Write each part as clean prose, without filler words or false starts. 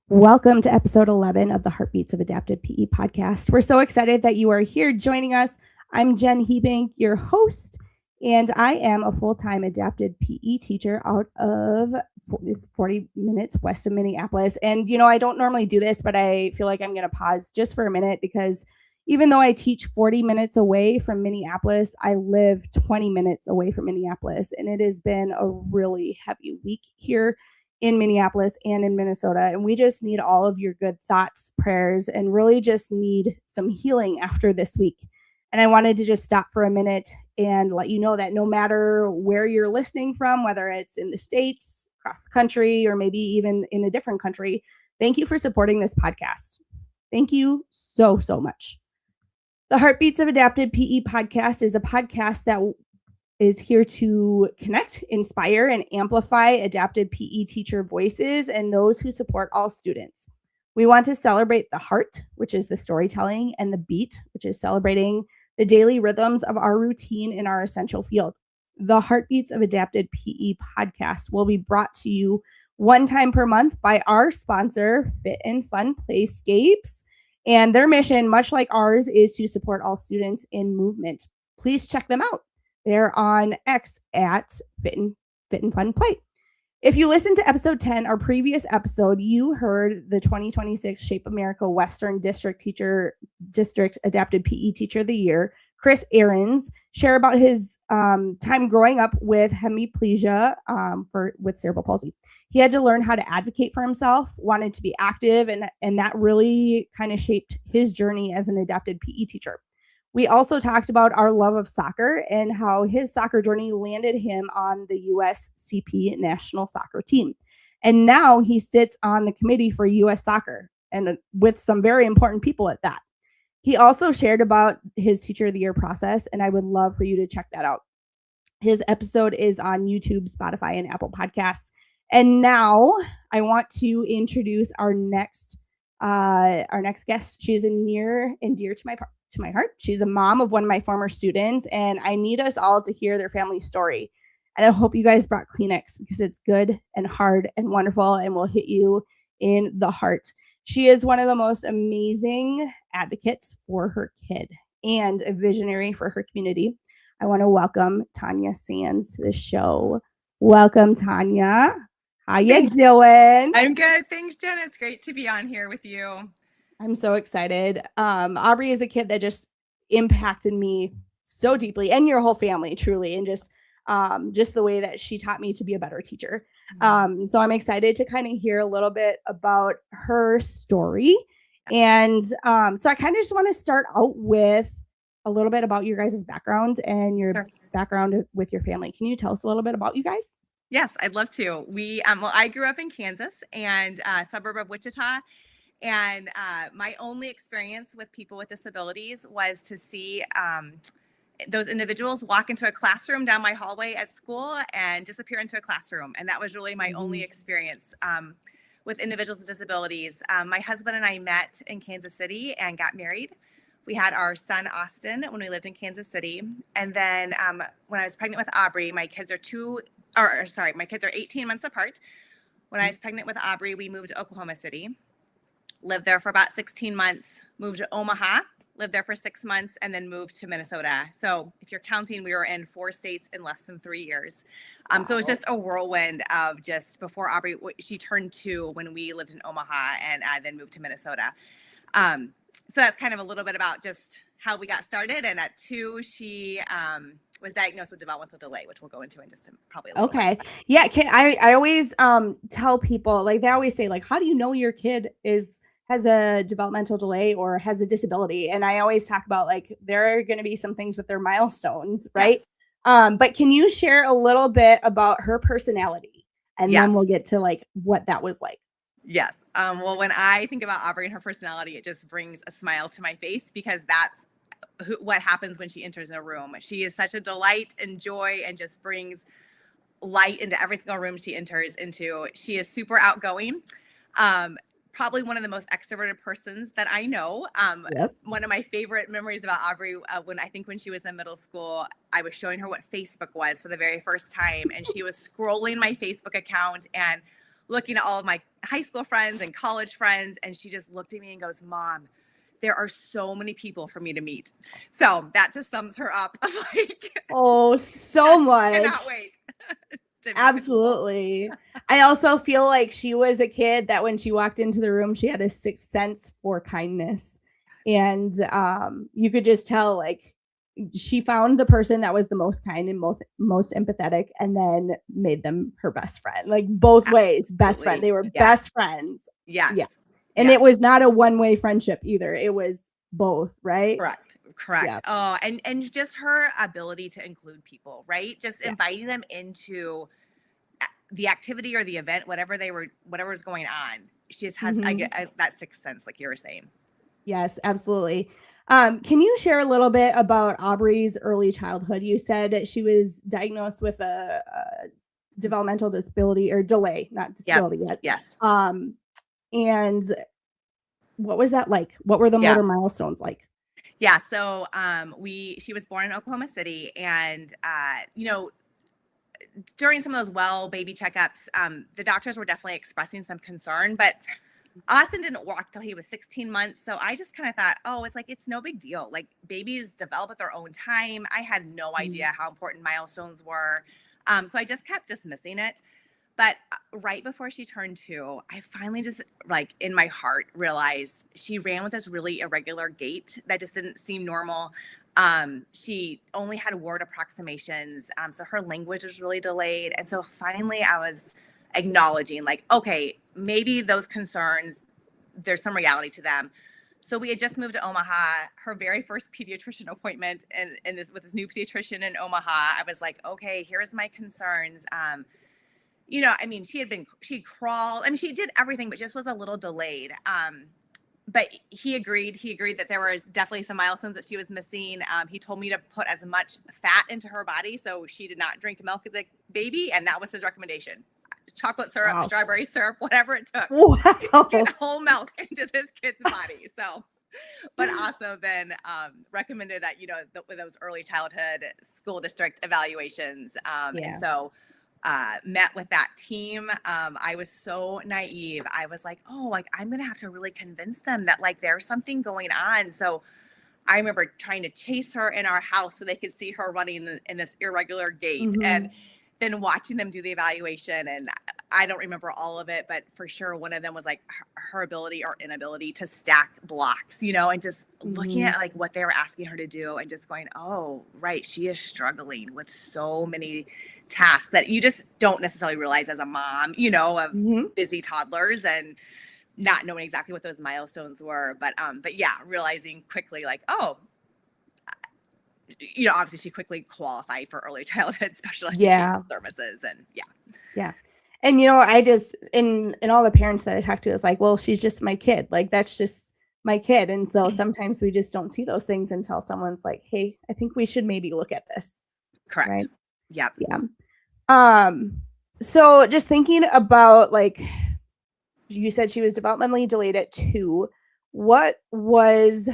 Welcome to episode 11 of the Heartbeats of Adapted PE podcast. We're so excited that you are here joining us. I'm Jen Hebank, your host, and I am a full-time adapted PE teacher out of 40 minutes west of Minneapolis. And, I don't normally do this, but I feel like I'm going to pause just for a minute because even though I teach 40 minutes away from Minneapolis, I live 20 minutes away from Minneapolis. And it has been a really heavy week here in Minneapolis and in Minnesota. And we just need all of your good thoughts, prayers, and really just need some healing after this week. And I wanted to just stop for a minute and let you know that no matter where you're listening from, whether it's in the States, across the country, or maybe even in a different country, thank you for supporting this podcast. Thank you so, so much. The Heartbeats of Adapted PE podcast is a podcast that is here to connect, inspire, and amplify adapted PE teacher voices and those who support all students. We want to celebrate the heart, which is the storytelling, and the beat, which is celebrating the daily rhythms of our routine in our essential field. The Heartbeats of Adapted PE podcast will be brought to you one time per month by our sponsor, Fit and Fun Playscapes. And their mission, much like ours, is to support all students in movement. Please check them out. They're on X at Fit and Fun Play. If you listened to episode 10, our previous episode, you heard the 2026 Shape America Western District Adapted PE Teacher of the Year, Chris Ahrens, share about his time growing up with hemiplegia with cerebral palsy. He had to learn how to advocate for himself, wanted to be active, and that really kind of shaped his journey as an adapted PE teacher. We also talked about our love of soccer and how his soccer journey landed him on the U.S. CP national soccer team. And now he sits on the committee for U.S. soccer and with some very important people at that. He also shared about his Teacher of the Year process, and I would love for you to check that out. His episode is on YouTube, Spotify, and Apple Podcasts. And now I want to introduce our next guest. She's near and dear to my heart. She's a mom of one of my former students, and I need us all to hear their family story. And I hope you guys brought Kleenex because it's good and hard and wonderful and will hit you in the heart. She is one of the most amazing advocates for her kid and a visionary for her community. I want to welcome Tonya Sands to the show. Welcome, Tonya. How you doing? I'm good. Thanks, Jen. It's great to be on here with you. I'm so excited. Aubrey is a kid that just impacted me so deeply, and your whole family, truly, and just the way that she taught me to be a better teacher. So I'm excited to kind of hear a little bit about her story. And so I kind of just want to start out with a little bit about your guys' background and your background with your family. Can you tell us a little bit about you guys? Yes, I'd love to. I grew up in Kansas and a suburb of Wichita. And my only experience with people with disabilities was to see those individuals walk into a classroom down my hallway at school and disappear into a classroom. And that was really my only experience with individuals with disabilities. My husband and I met in Kansas City and got married. We had our son, Austin, when we lived in Kansas City. And then when I was pregnant with Aubrey, my kids are 18 months apart. When I was pregnant with Aubrey, we moved to Oklahoma City. Lived there for about 16 months, moved to Omaha, lived there for 6 months, and then moved to Minnesota. So if you're counting, we were in 4 states in less than 3 years. Wow. So it was just a whirlwind of just before Aubrey, she turned 2 when we lived in Omaha and then moved to Minnesota. So that's kind of a little bit about just how we got started. And at 2, she was diagnosed with developmental delay, which we'll go into in just probably a little bit. Yeah. I always tell people, like, they always say, like, how do you know your kid has a developmental delay or has a disability? And I always talk about, like, there are going to be some things with their milestones, right? Yes. But can you share a little bit about her personality? And then we'll get to, like, what that was like. Yes. Well, when I think about Aubrey and her personality, it just brings a smile to my face because that's what happens when she enters in a room. She is such a delight and joy and just brings light into every single room she enters into. She is super outgoing. Probably one of the most extroverted persons that I know. One of my favorite memories about Aubrey, when she was in middle school, I was showing her what Facebook was for the very first time. And she was scrolling my Facebook account and looking at all of my high school friends and college friends. And she just looked at me and goes, Mom, there are so many people for me to meet. So that just sums her up. Like, Oh, so much. Cannot wait. Absolutely. I also feel like she was a kid that when she walked into the room, she had a sixth sense for kindness. And you could just tell, like, she found the person that was the most kind and most empathetic, and then made them her best friend. Like, both ways, best friend. They were best friends. Yes. Yeah. And it was not a one-way friendship either. It was both, right? Correct. Yeah. Oh, and just her ability to include people, right? Just inviting them into the activity or the event, whatever was going on. She just has that sixth sense, like you were saying. Yes, absolutely. Can you share a little bit about Aubrey's early childhood? You said she was diagnosed with a developmental disability or delay, not disability yet. Yes. And what was that like? What were the motor milestones like? Yeah. So she was born in Oklahoma City, and during some of those baby checkups, the doctors were definitely expressing some concern, but Austin didn't walk till he was 16 months. So I just kind of thought, it's no big deal. Like, babies develop at their own time. I had no idea how important milestones were. So I just kept dismissing it. But right before she turned 2, I finally just, like, in my heart realized she ran with this really irregular gait that just didn't seem normal. She only had word approximations. So her language was really delayed. And so finally I was acknowledging, like, okay, maybe those concerns, there's some reality to them. So we had just moved to Omaha. Her very first pediatrician appointment with this new pediatrician in Omaha, I was like, okay, here's my concerns. She crawled. I mean, she did everything, but just was a little delayed. But he agreed that there were definitely some milestones that she was missing. He told me to put as much fat into her body so she did not drink milk as a baby. And that was his recommendation. Chocolate syrup, strawberry syrup, whatever it took. Get whole milk into this kid's body. So, but also then recommended that, with those early childhood school district evaluations. And so met with that team. I was so naive. I was like, I'm going to have to really convince them that, like, there's something going on. So I remember trying to chase her in our house so they could see her running in this irregular gait, and then watching them do the evaluation. And I don't remember all of it, but for sure one of them was like her ability or inability to stack blocks, and just looking at, like, what they were asking her to do and just going, oh, right, she is struggling with so many tasks that you just don't necessarily realize as a mom, of busy toddlers, and not knowing exactly what those milestones were. But yeah, realizing quickly, like, obviously she quickly qualified for early childhood special education services. And yeah. And, I just, in all the parents that I talked to, it's like, well, she's just my kid. Like, that's just my kid. And so sometimes we just don't see those things until someone's like, hey, I think we should maybe look at this. Correct. Right? Yep. Yeah. So just thinking about, like, you said she was developmentally delayed at 2. What was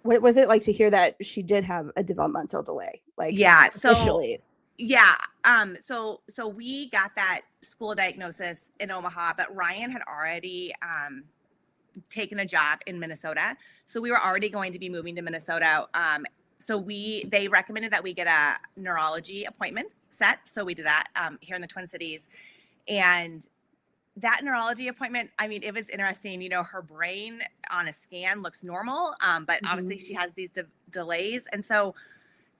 it like to hear that she did have a developmental delay? Like, officially? So we got that school diagnosis in Omaha, but Ryan had already taken a job in Minnesota. So we were already going to be moving to Minnesota. So they recommended that we get a neurology appointment set. So we did that here in the Twin Cities. And that neurology appointment, I mean, it was interesting. Her brain on a scan looks normal, but obviously she has these delays. And so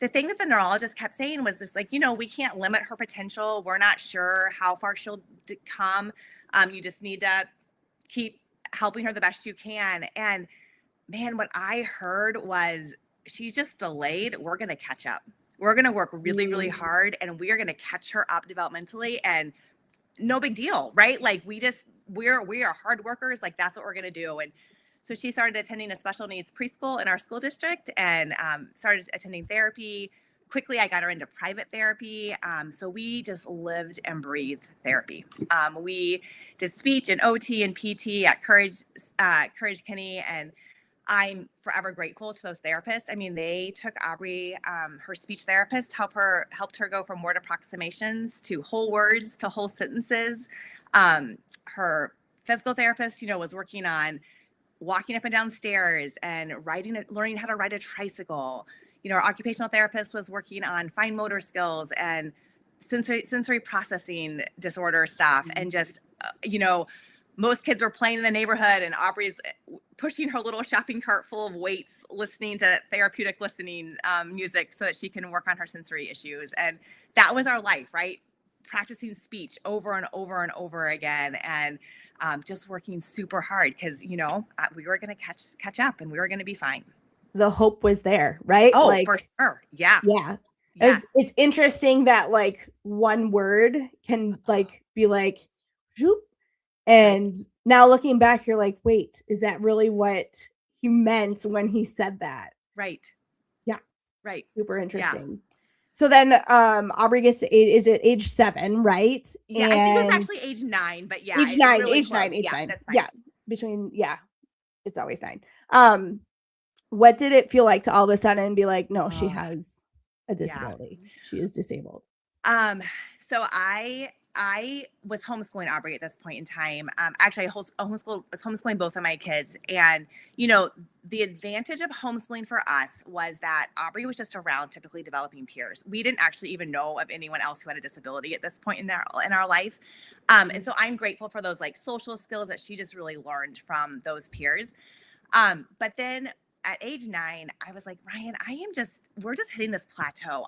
the thing that the neurologist kept saying was just like, we can't limit her potential. We're not sure how far she'll come. You just need to keep helping her the best you can. And man, what I heard was, she's just delayed. We're going to catch up. We're going to work really, really hard, and we are going to catch her up developmentally, and no big deal, right? Like, we are hard workers. Like, that's what we're going to do. And so she started attending a special needs preschool in our school district, and started attending therapy. Quickly, I got her into private therapy. So we just lived and breathed therapy. We did speech and OT and PT at Courage Kinney, and I'm forever grateful to those therapists. I mean, they took Aubrey, her speech therapist, helped her go from word approximations to whole words to whole sentences. Her physical therapist, was working on walking up and down stairs and learning how to ride a tricycle. Our occupational therapist was working on fine motor skills and sensory processing disorder stuff. And just, most kids were playing in the neighborhood and Aubrey's pushing her little shopping cart full of weights, listening to therapeutic listening music so that she can work on her sensory issues. And that was our life, right? Practicing speech over and over and over again. And just working super hard because, we were going to catch up and we were going to be fine. The hope was there, right? Oh, for sure. Yeah. Yeah. Yes. It's interesting that like one word can like be like, whoop, and now looking back, you're like, wait, is that really what he meant when he said that? Right. Yeah. Right. Super interesting. Yeah. So then Aubrey gets to age 7, right? Yeah, I think it was actually age 9, but yeah. Age 9. That's fine. Yeah. It's always 9. What did it feel like to all of a sudden be like, no, she has a disability. Yeah. She is disabled. So I was homeschooling Aubrey at this point in time. Actually, I was homeschooling both of my kids. And, the advantage of homeschooling for us was that Aubrey was just around typically developing peers. We didn't actually even know of anyone else who had a disability at this point in our life. And so I'm grateful for those like social skills that she just really learned from those peers. But then at age 9, I was like, Ryan, we're just hitting this plateau.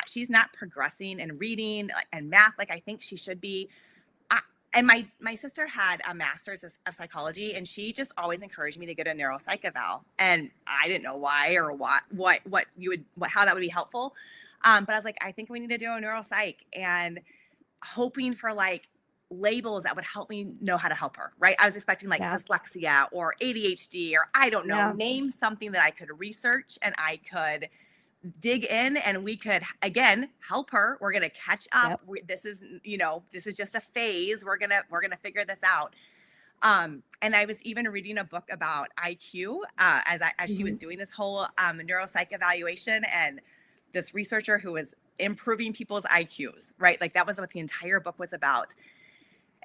She's not progressing in reading and math like I think she should be. And my sister had a master's of psychology, and she just always encouraged me to get a neuropsych eval. And I didn't know why or how that would be helpful. But I was like, I think we need to do a neuropsych, and hoping for like labels that would help me know how to help her, right? I was expecting like dyslexia or ADHD or I don't know, name something that I could research and I could dig in and we could, again, help her. We're going to catch up. Yep. This is just a phase. We're going to figure this out. And I was even reading a book about IQ as she was doing this whole neuropsych evaluation, and this researcher who was improving people's IQs, right? Like that was what the entire book was about.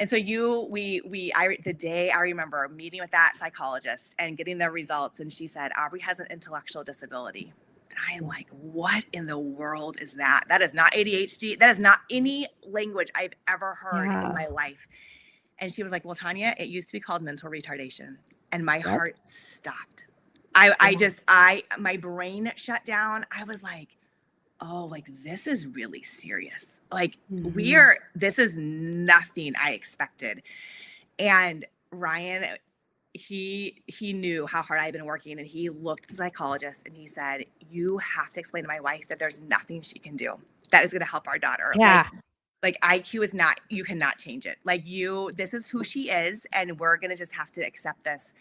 And so the day I remember meeting with that psychologist and getting the results, and she said, Aubrey has an intellectual disability. And I am like, what in the world is that? That is not ADHD. That is not any language I've ever heard in my life. And she was like, well, Tonya, it used to be called mental retardation. And my heart stopped. My brain shut down. I was like, oh, like this is really serious. Like this is nothing I expected. And Ryan, he knew how hard I'd been working, and he looked at the psychologist and he said, you have to explain to my wife that there's nothing she can do that is going to help our daughter. Yeah. Like IQ is not, you cannot change it. Like this is who she is, and we're going to just have to accept this.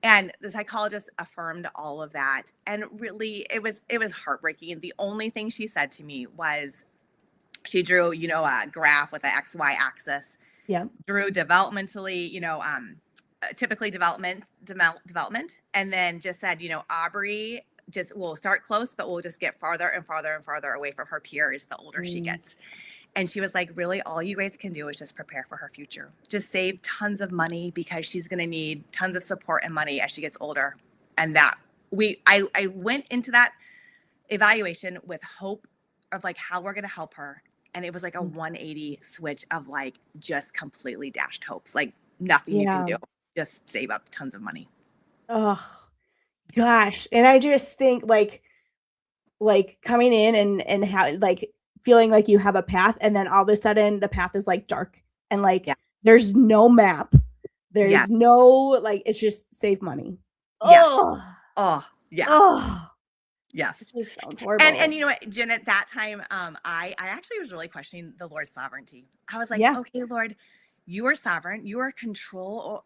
And the psychologist affirmed all of that. And really, it was heartbreaking. The only thing she said to me was she drew, a graph with an XY axis. Yeah. Drew developmentally, typically development. And then just said, Aubrey will start close, but we'll just get farther and farther and farther away from her peers the older she gets. And she was like, really, all you guys can do is just prepare for her future. Just save tons of money because she's going to need tons of support and money as she gets older. And I went into that evaluation with hope of like how we're going to help her. And it was like a 180 switch of like just completely dashed hopes, like nothing you can do, just save up tons of money. Oh, gosh. And I just think like coming in and how like feeling like you have a path, and then all of a sudden the path is like dark and like there's no map. There's no like, it's just save money. Yes. Oh, yeah. Oh, yes. It just sounds horrible. And you know what, Jen, at that time, I actually was really questioning the Lord's sovereignty. I was like, okay, Lord, you are sovereign. You have control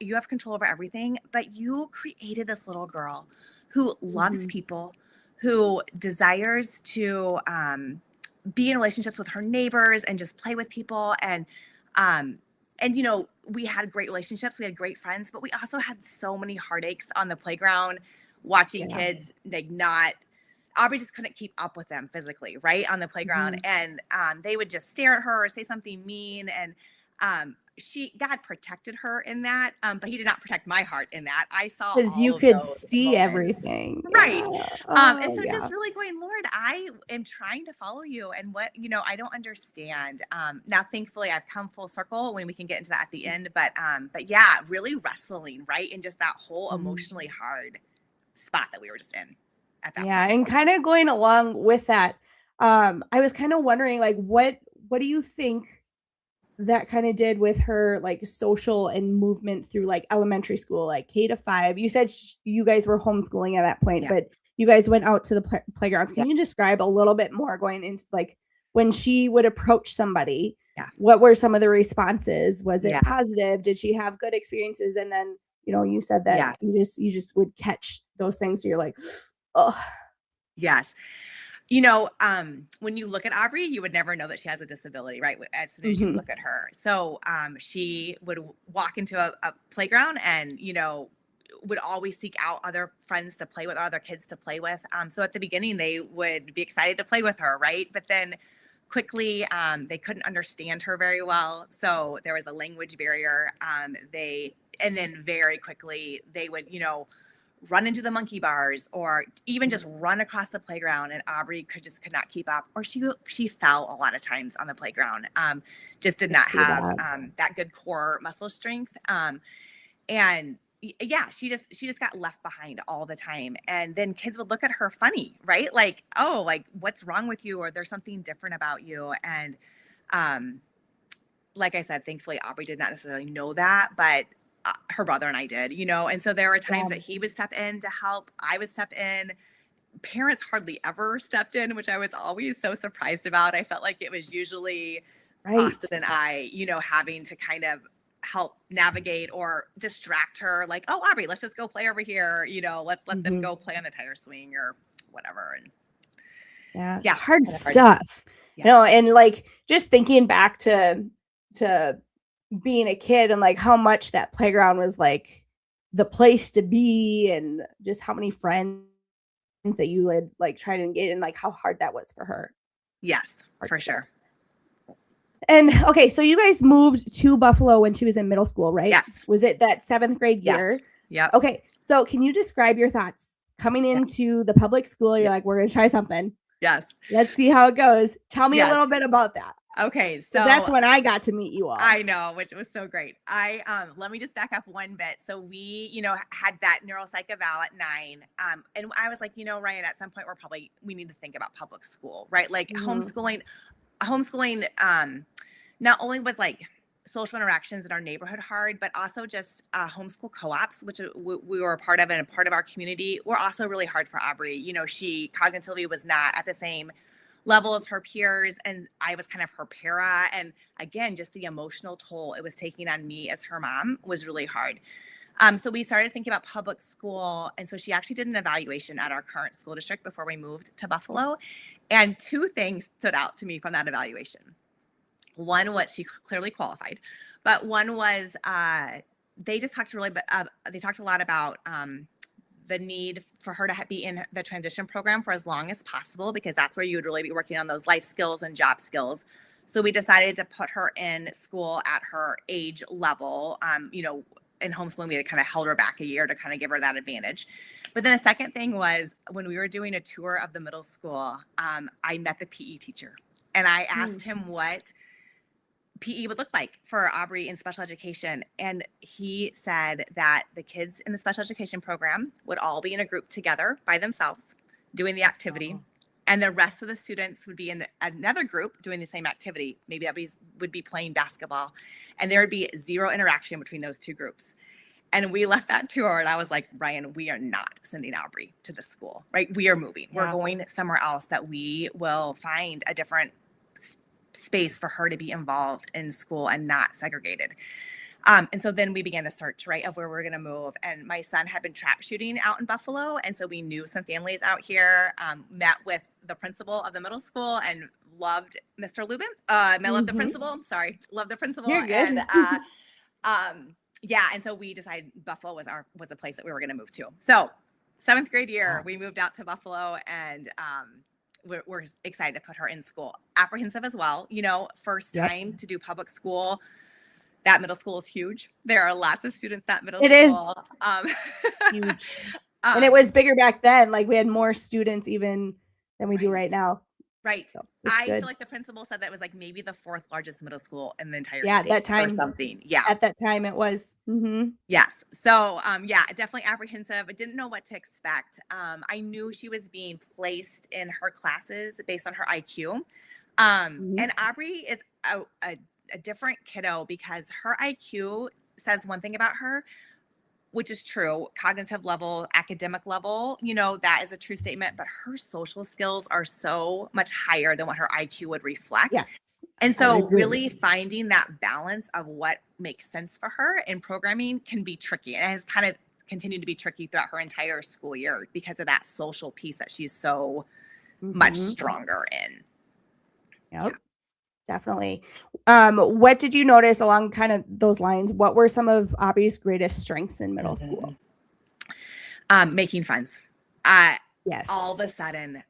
over everything, but you created this little girl who loves people, who desires to be in relationships with her neighbors and just play with people. And we had great relationships. We had great friends, but we also had so many heartaches on the playground. watching kids like not. Aubrey just couldn't keep up with them physically, right, on the playground. And they would just stare at her or say something mean. And God protected her in that, but he did not protect my heart in that. I saw because you all of could those see moments. everything. Right. Yeah. And so just really going, Lord, I am trying to follow you, and what, I don't understand. Now, thankfully I've come full circle when we can get into that at the end, but yeah, really wrestling, right. And just that whole emotionally hard spot that we were just in at that point. And kind of going along with that, I was kind of wondering, like, what do you think that kind of did with her, like, social and movement through, like, elementary school, like K-5? You said you guys were homeschooling at that point, but you guys went out to the playgrounds. Can you describe a little bit more going into, like, when she would approach somebody, what were some of the responses? Was it positive? Did she have good experiences? And then, you said that you just would catch those things. So you're like, oh, yes. When you look at Aubrey, you would never know that she has a disability, right? As soon as you look at her. So she would walk into a playground and, would always seek out other friends to play with, or other kids to play with. So at the beginning, they would be excited to play with her, right? But then quickly, they couldn't understand her very well. So there was a language barrier. And then very quickly, they would, run into the monkey bars, or even just run across the playground, and Aubrey could not keep up, or she fell a lot of times on the playground. Just did not have that good core muscle strength. And she just got left behind all the time. And then kids would look at her funny, right? Like, oh, like, what's wrong with you? Or there's something different about you. And like I said, thankfully Aubrey did not necessarily know that, but her brother and I did, and so there were times that he would step in to help. I would step in. Parents hardly ever stepped in, which I was always so surprised about. I felt like it was usually Austin and I, having to kind of help navigate or distract her. Like, oh, Aubrey, let's just go play over here. Let them go play on the tire swing or whatever. And hard stuff. And like, just thinking back to being a kid, and like how much that playground was like the place to be, and just how many friends that you would like try to engage, and like how hard that was for her. Yes, for sure. And okay, so you guys moved to Buffalo when she was in middle school, right? Yes. Was it that 7th grade year? Yeah. Okay, so can you describe your thoughts coming into the public school? You're like, we're gonna try something. Yes. Let's see how it goes. Tell me a little bit about that. Okay, so that's when I got to meet you all. I know, which was so great. Let me just back up one bit. So we, had that neuropsych eval at 9. And I was like, Ryan, at some point we need to think about public school, right? Like homeschooling, not only was like social interactions in our neighborhood hard, but also just homeschool co-ops, which we were a part of, and a part of our community, were also really hard for Aubrey. She cognitively was not at the same level as her peers, and I was kind of her para. And again, just the emotional toll it was taking on me as her mom was really hard. So we started thinking about public school. And so she actually did an evaluation at our current school district before we moved to Buffalo. And 2 things stood out to me from that evaluation. One, what she clearly qualified, but one was they just talked they talked a lot about the need for her to be in the transition program for as long as possible, because that's where you would really be working on those life skills and job skills. So we decided to put her in school at her age level. In homeschooling, we had kind of held her back a year to kind of give her that advantage. But then the second thing was, when we were doing a tour of the middle school, I met the PE teacher, and I asked him what PE would look like for Aubrey in special education. And he said that the kids in the special education program would all be in a group together by themselves doing the activity. Oh. And the rest of the students would be in another group doing the same activity. Maybe that would be playing basketball. And there would be 0 interaction between those 2 groups. And we left that tour, and I was like, Ryan, we are not sending Aubrey to this school, right? We are moving. Yeah. We're going somewhere else that we will find a different space for her to be involved in school and not segregated. And so then we began the search, right, of where we're going to move. And my son had been trap shooting out in Buffalo. And so we knew some families out here, met with the principal of the middle school and loved Mr. Lubin. Loved the principal. Sorry. Loved the principal. You're good. And and so we decided Buffalo was the place that we were going to move to. So 7th grade year, we moved out to Buffalo, and we're excited to put her in school. Apprehensive as well. First time to do public school. That middle school is huge. There are lots of students that middle school. It is huge. And it was bigger back then. Like we had more students even than we do right now. Right. So I feel like the principal said that was like maybe the 4th largest middle school in the entire state. That time, or something. Yeah. At that time it was. Mm-hmm. Yes. So, definitely apprehensive. I didn't know what to expect. I knew she was being placed in her classes based on her IQ. And Aubrey is a different kiddo because her IQ says one thing about her, which is true, cognitive level, academic level, that is a true statement, but her social skills are so much higher than what her IQ would reflect. Yes, and so really finding that balance of what makes sense for her in programming can be tricky. And it has kind of continued to be tricky throughout her entire school year because of that social piece that she's so much stronger in. Yep. Definitely. What did you notice along kind of those lines? What were some of Aubrey's greatest strengths in middle school? Making friends. Yes. All of a sudden,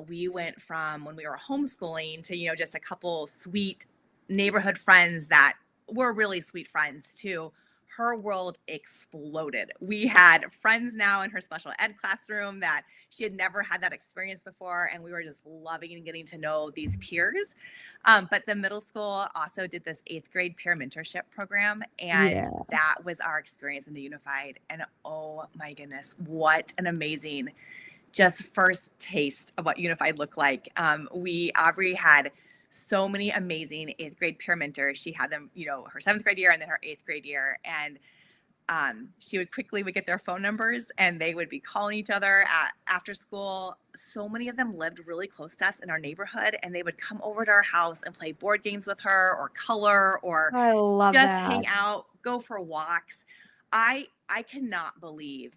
we went from when we were homeschooling to, just a couple sweet neighborhood friends that were really sweet friends to her world exploded. We had friends now in her special ed classroom that she had never had that experience before. And we were just loving and getting to know these peers. But the middle school also did this 8th grade peer mentorship program. And that was our experience in the Unified. And oh my goodness, what an amazing just first taste of what Unified looked like. Aubrey had so many amazing 8th grade peer mentors. She had them, her 7th grade year and then her 8th grade year. And she would get their phone numbers and they would be calling each other after school. So many of them lived really close to us in our neighborhood, and they would come over to our house and play board games with her or color or hang out, go for walks. I cannot believe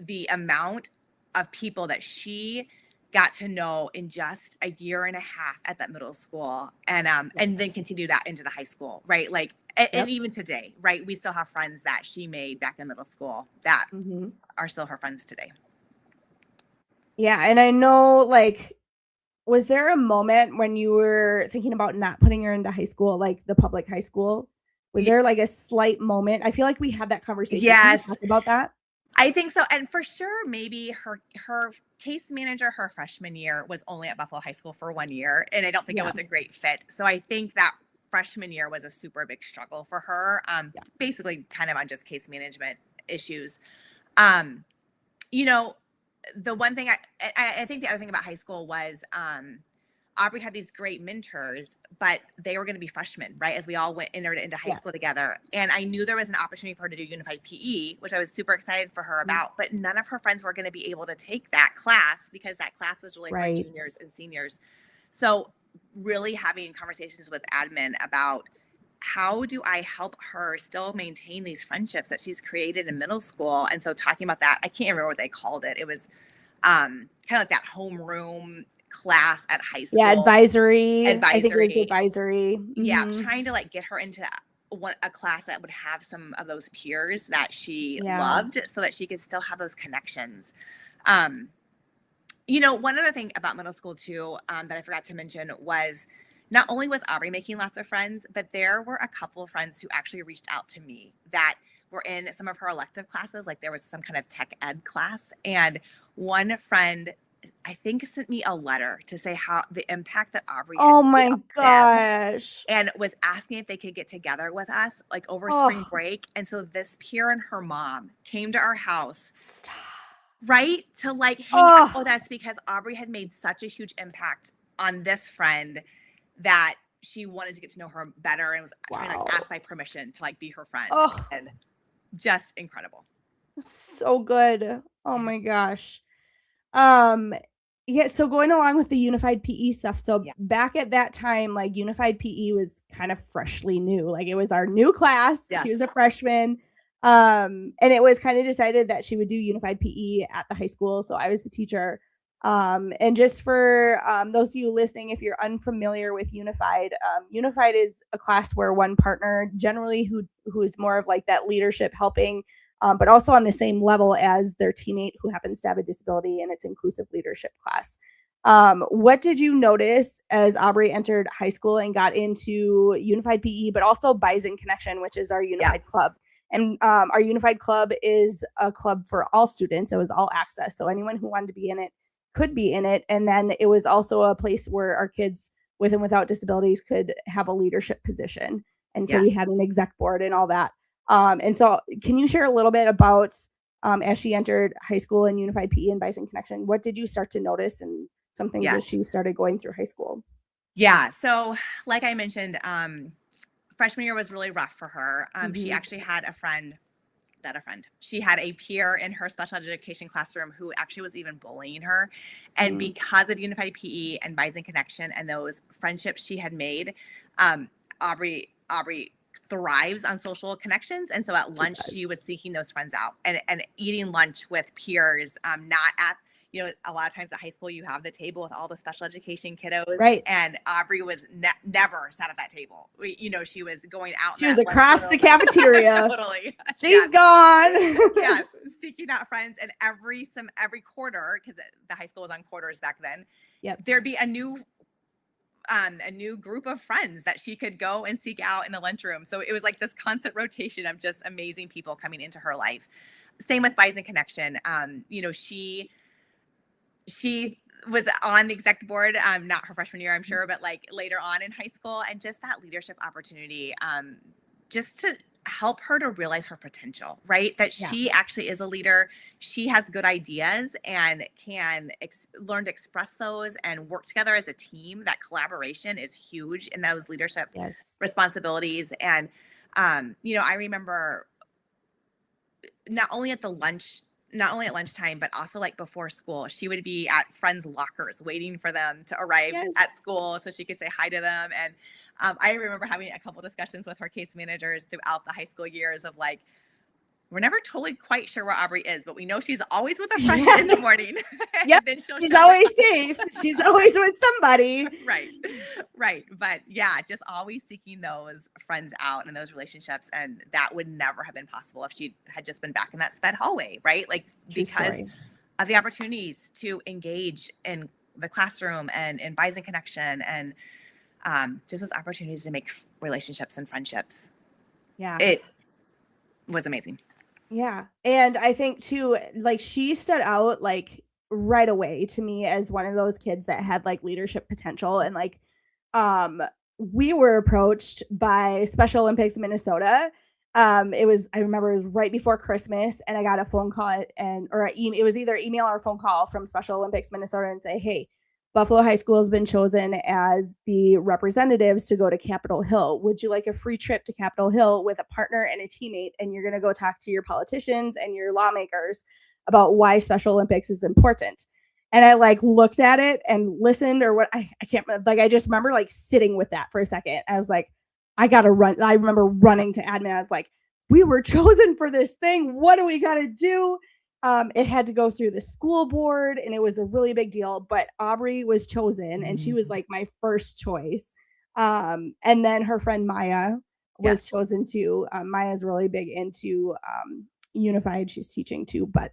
the amount of people that she got to know in just a year and a half at that middle school, and then continue that into the high school, right? Like, and even today, right? We still have friends that she made back in middle school that are still her friends today. Yeah. And I know, like, was there a moment when you were thinking about not putting her into high school, like the public high school? Was there like a slight moment? I feel like we had that conversation. Yes. Can you talk about that? I think so. And for sure, maybe her case manager, her freshman year was only at Buffalo High School for 1 year. And I don't think it was a great fit. So I think that freshman year was a super big struggle for her. Basically kind of on just case management issues. The one thing I think the other thing about high school was, Aubrey had these great mentors, but they were going to be freshmen, right? As we all entered into high school together. And I knew there was an opportunity for her to do Unified PE, which I was super excited for her about, but none of her friends were going to be able to take that class because that class was really for juniors and seniors. So really having conversations with admin about how do I help her still maintain these friendships that she's created in middle school? And so talking about that, I can't remember what they called it. It was kind of like that homeroom class at high school. Advisory. I think it was advisory. Yeah, trying to like get her into a class that would have some of those peers that she loved so that she could still have those connections. One other thing about middle school too, that I forgot to mention was not only was Aubrey making lots of friends, but there were a couple of friends who actually reached out to me that were in some of her elective classes. Like there was some kind of tech ed class, and one friend I think sent me a letter to say how the impact that Aubrey had made on them, and was asking if they could get together with us like over spring break. And so this peer and her mom came to our house, right, to like hang out with us because Aubrey had made such a huge impact on this friend that she wanted to get to know her better and was trying to like ask my permission to like be her friend. And just incredible. So good. Oh my gosh. So going along with the Unified PE stuff. So back at that time, like Unified PE was kind of freshly new. Like it was our new class. She was a freshman. And it was kind of decided that she would do Unified PE at the high school. So I was the teacher. And just for those of you listening, if you're unfamiliar with Unified, Unified is a class where one partner, generally who is more of like that leadership helping, but also on the same level as their teammate who happens to have a disability, and it's inclusive leadership class. What did you notice as Aubrey entered high school and got into Unified PE, but also Bison Connection, which is our Unified club? And our Unified club is a club for all students. It was all access. So anyone who wanted to be in it could be in it. And then it was also a place where our kids with and without disabilities could have a leadership position. And so we had an exec board and all that. And so can you share a little bit about as she entered high school in Unified PE and Bison Connection, what did you start to notice and some things as she started going through high school? Yeah. So like I mentioned, freshman year was really rough for her. She actually had she had a peer in her special education classroom who actually was even bullying her. And because of Unified PE and Bison Connection and those friendships she had made, Aubrey thrives on social connections. And so at lunch, she was seeking those friends out and eating lunch with peers, not at, a lot of times at high school, you have the table with all the special education kiddos. Right. And Aubrey was never sat at that table. She was going out. She was across the cafeteria. Totally. She's gone. Yes. Seeking out friends. And every quarter, because the high school was on quarters back then, there'd be a new group of friends that she could go and seek out in the lunchroom. So it was like this constant rotation of just amazing people coming into her life. Same with Bison Connection. She was on the exec board, not her freshman year, I'm sure, but like later on in high school, and just that leadership opportunity, just to help her to realize her potential, right? That she actually is a leader. She has good ideas and can learn to express those and work together as a team. That collaboration is huge in those leadership responsibilities. And, I remember not only at lunchtime, but also like before school, she would be at friends' lockers waiting for them to arrive at school so she could say hi to them. And I remember having a couple discussions with her case managers throughout the high school years of like, we're never totally quite sure where Aubrey is, but we know she's always with a friend in the morning. Then she's always safe. She's always with somebody. Right. But just always seeking those friends out and those relationships. And that would never have been possible if she had just been back in that sped hallway, right? Like because of the opportunities to engage in the classroom and in Bison Connection and just those opportunities to make relationships and friendships. Yeah. It was amazing. Yeah. And I think too, like she stood out like right away to me as one of those kids that had like leadership potential. And like, we were approached by Special Olympics Minnesota. I remember it was right before Christmas and I got a phone call it was either email or phone call from Special Olympics Minnesota and say, hey, Buffalo High School has been chosen as the representatives to go to Capitol Hill. Would you like a free trip to Capitol Hill with a partner and a teammate? And you're going to go talk to your politicians and your lawmakers about why Special Olympics is important. And I like looked at it and listened or what I can't like, I just remember like sitting with that for a second. I was like, I got to run. I remember running to admin. I was like, we were chosen for this thing. What do we got to do? It had to go through the school board and it was a really big deal, but Aubrey was chosen and she was like my first choice. And then her friend Maya was chosen too. Maya's really big into Unified. She's teaching too, but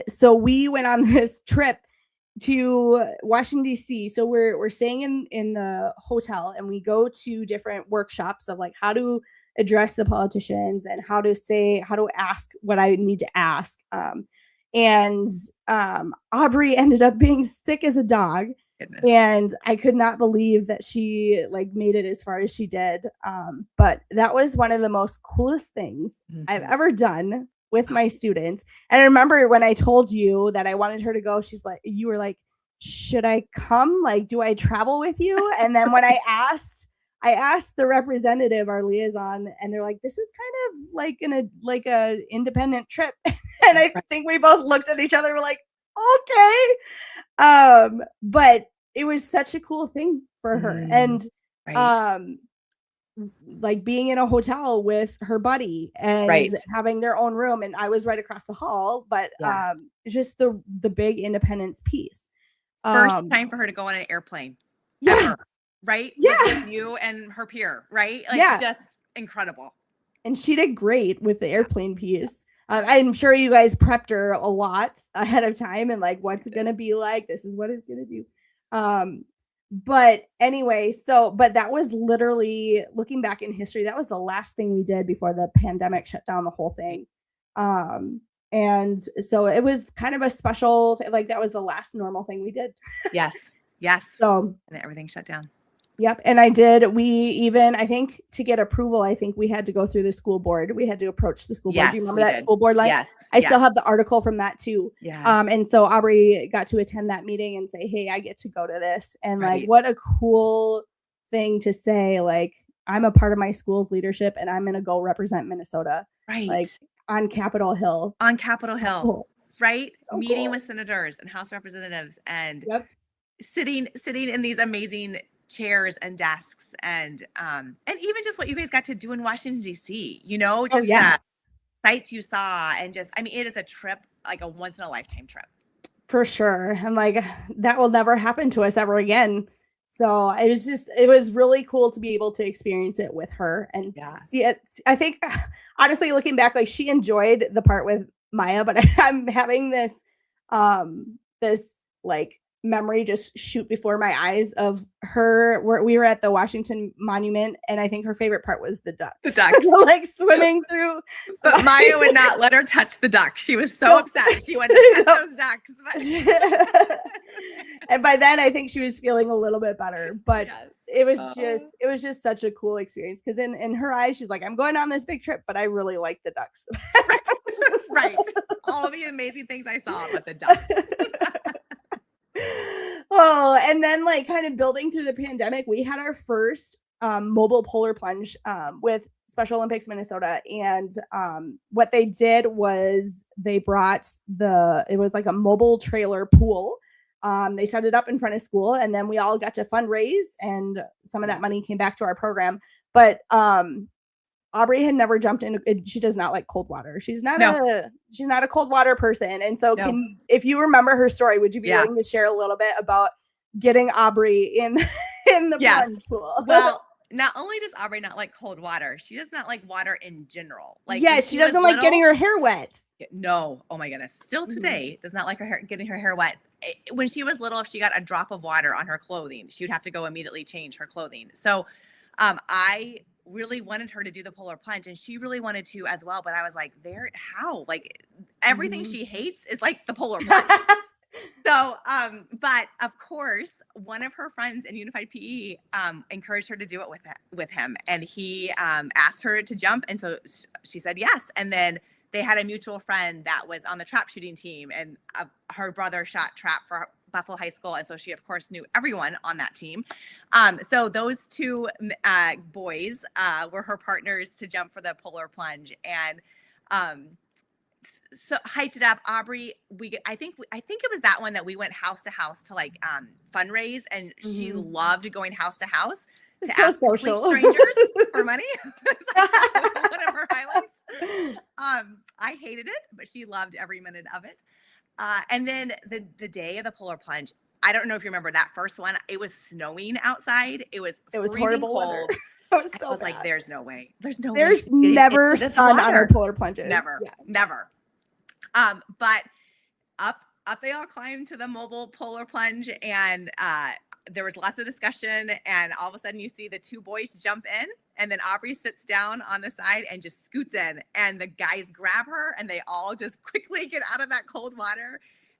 so we went on this trip to Washington, D.C. So we're staying in the hotel and we go to different workshops of like how to address the politicians and how to ask what I need to ask. Aubrey ended up being sick as a dog. Goodness. And I could not believe that she like made it as far as she did. But that was one of the most coolest things I've ever done with my students. And I remember when I told you that I wanted her to go, you were like, should I come? Like, do I travel with you? And then when I asked the representative, our liaison, and they're like, this is kind of like a independent trip. And I think we both looked at each other and were like, okay. But it was such a cool thing for her. And like being in a hotel with her buddy and having their own room, and I was right across the hall, but just the big independence piece. First time for her to go on an airplane ever, right? With you and her peer, right? Like just incredible. And she did great with the airplane piece. I'm sure you guys prepped her a lot ahead of time and like what's it gonna be like, this is what it's gonna do. But anyway, but that was literally, looking back in history, that was the last thing we did before the pandemic shut down the whole thing. And so it was kind of a special, like that was the last normal thing we did. Yes. So and everything shut down. Yep. And I think to get approval, I think we had to go through the school board. We had to approach the school board. Do you remember that school board? Yes. I still have the article from that too. Yes. And so Aubrey got to attend that meeting and say, hey, I get to go to this. And like, what a cool thing to say. Like, I'm a part of my school's leadership and I'm going to go represent Minnesota. Right. Like on Capitol Hill. Cool. Right. So meeting cool. with senators and House representatives and sitting in these amazing chairs and desks and even just what you guys got to do in Washington, D.C., just sights you saw. And just, I mean, it is a trip, like a once in a lifetime trip. For sure. And like, that will never happen to us ever again. So it was really cool to be able to experience it with her and see it. I think honestly, looking back, like she enjoyed the part with Maya, but I'm having this like memory just shoot before my eyes of her where we were at the Washington Monument, and I think her favorite part was the ducks. Like swimming through. But Maya would not let her touch the duck. She was so upset. She wanted to touch those ducks. But... And by then I think she was feeling a little bit better. But it was just such a cool experience because in her eyes, she's like, I'm going on this big trip, but I really like the ducks. Right. All the amazing things I saw with the ducks. Oh, and then like kind of building through the pandemic, we had our first mobile polar plunge with Special Olympics Minnesota. And what they did was they brought it was like a mobile trailer pool. They set it up in front of school, and then we all got to fundraise, and some of that money came back to our program. But Aubrey had never jumped in. She does not like cold water. She's not a cold water person. And so if you remember her story, would you be willing to share a little bit about getting Aubrey in the plunge pool? Well, not only does Aubrey not like cold water, she does not like water in general. Like she doesn't like getting her hair wet. No. Oh my goodness. Still today does not like getting her hair wet. When she was little, if she got a drop of water on her clothing, she would have to go immediately change her clothing. So I really wanted her to do the polar plunge, and she really wanted to as well. But I was like, how? Like everything she hates is like the polar plunge. So, but of course, one of her friends in Unified PE encouraged her to do it with him, and he asked her to jump, and so she said yes. And then they had a mutual friend that was on the trap shooting team, and her brother shot trap for Buffalo High School, and so she of course knew everyone on that team. So those two boys were her partners to jump for the polar plunge, and so hyped it up. Aubrey, I think it was that one that we went house to house to like fundraise, and she loved going house to house to ask complete strangers for money. One of her highlights. I hated it, but she loved every minute of it. And then the day of the polar plunge, I don't know if you remember that first one. It was snowing outside. It was horrible cold. I was like, there's no way. There's never sun on our polar plunges. Never. But up they all climbed to the mobile polar plunge, and there was lots of discussion, and all of a sudden you see the two boys jump in, and then Aubrey sits down on the side and just scoots in, and the guys grab her, and they all just quickly get out of that cold water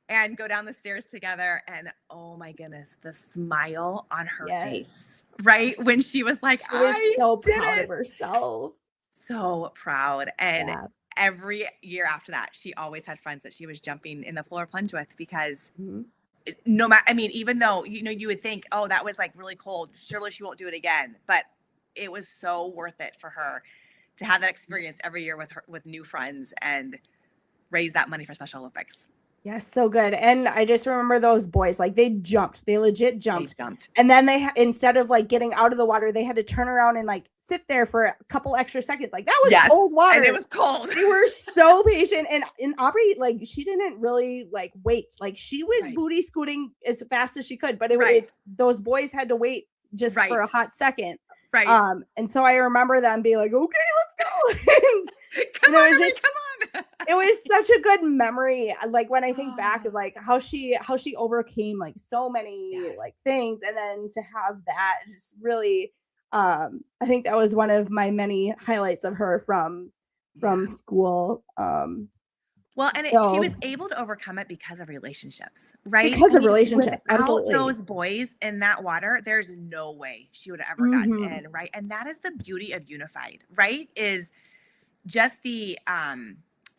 and go down the stairs together. And oh my goodness, the smile on her face, right? When she was like, she was so proud of herself. So proud. And every year after that, she always had friends that she was jumping in the polar plunge with, because no matter, I mean, even though, you would think, oh, that was like really cold, surely she won't do it again. But it was so worth it for her to have that experience every year with new friends and raise that money for Special Olympics. Yes, so good. And I just remember those boys, like they legit jumped. They jumped. And then instead of like getting out of the water, they had to turn around and like sit there for a couple extra seconds. Like that was cold water. And it was cold. They were so patient. And Aubrey, like she didn't really like wait. Like she was booty scooting as fast as she could, but those boys had to wait just for a hot second. Right. And so I remember them being like, okay, let's go. Come on. It was such a good memory. Like when I think back of like how she overcame like so many like things, and then to have that just really, I think that was one of my many highlights of her from school. Well, and she was able to overcome it because of relationships, right? Because of relationships, absolutely. Those boys in that water, there's no way she would have ever gotten in, right? And that is the beauty of Unified, right? Is just the